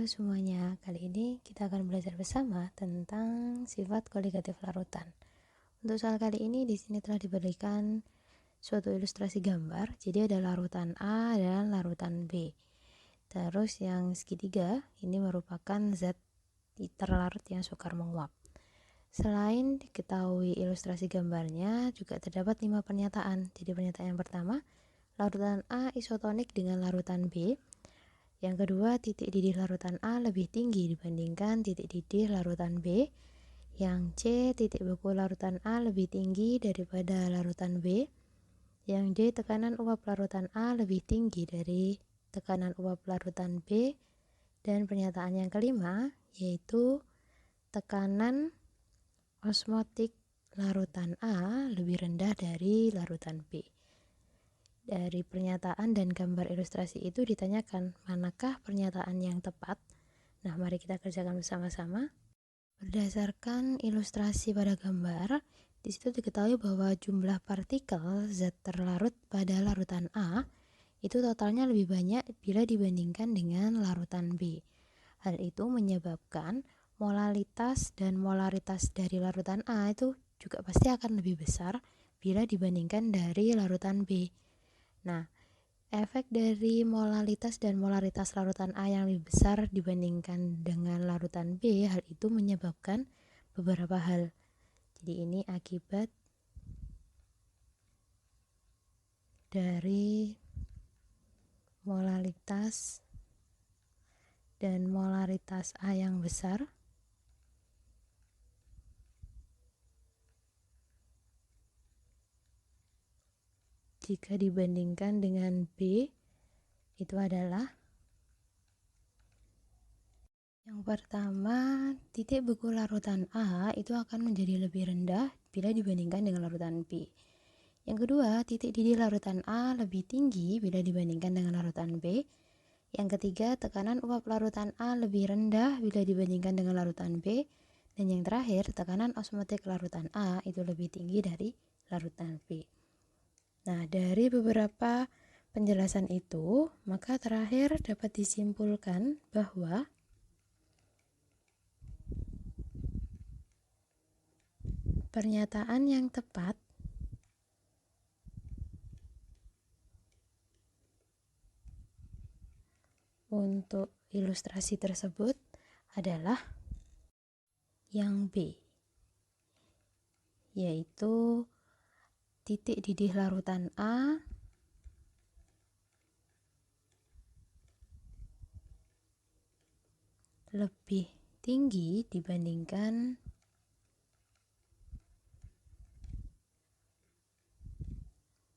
semuanya, kali ini kita akan belajar bersama tentang sifat koligatif larutan. Untuk soal kali ini di sini telah diberikan suatu ilustrasi gambar, jadi ada larutan A dan larutan B. Terus yang segitiga ini merupakan zat terlarut yang sukar menguap. Selain diketahui ilustrasi gambarnya, juga terdapat 5 pernyataan. Jadi pernyataan yang pertama, larutan A isotonik dengan larutan B. Yang kedua, titik didih larutan A lebih tinggi dibandingkan titik didih larutan B. Yang C, titik beku larutan A lebih tinggi daripada larutan B. Yang D, tekanan uap larutan A lebih tinggi dari tekanan uap larutan B. Dan pernyataan yang kelima, yaitu tekanan osmotik larutan A lebih rendah dari larutan B. Dari pernyataan dan gambar ilustrasi itu ditanyakan, manakah pernyataan yang tepat? Nah, mari kita kerjakan bersama-sama. Berdasarkan ilustrasi pada gambar, di situ diketahui bahwa jumlah partikel zat terlarut pada larutan A itu totalnya lebih banyak bila dibandingkan dengan larutan B. Hal itu menyebabkan molalitas dan molaritas dari larutan A itu juga pasti akan lebih besar bila dibandingkan dari larutan B. Nah, efek dari molalitas dan molaritas larutan A yang lebih besar dibandingkan dengan larutan B, hal itu menyebabkan beberapa hal. Jadi ini akibat dari molalitas dan molaritas A yang besar jika dibandingkan dengan B, itu adalah yang pertama, titik beku larutan A itu akan menjadi lebih rendah bila dibandingkan dengan larutan B. Yang kedua, titik didih larutan A lebih tinggi bila dibandingkan dengan larutan B. Yang ketiga, tekanan uap larutan A lebih rendah bila dibandingkan dengan larutan B. Dan yang terakhir, tekanan osmotik larutan A itu lebih tinggi dari larutan B. Nah, dari beberapa penjelasan itu, maka terakhir dapat disimpulkan bahwa pernyataan yang tepat untuk ilustrasi tersebut adalah yang B, yaitu titik didih larutan A lebih tinggi dibandingkan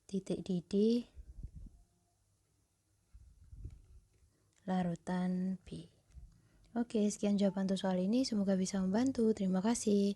titik didih larutan B. Oke, sekian jawaban untuk soal ini. Semoga bisa membantu. Terima kasih.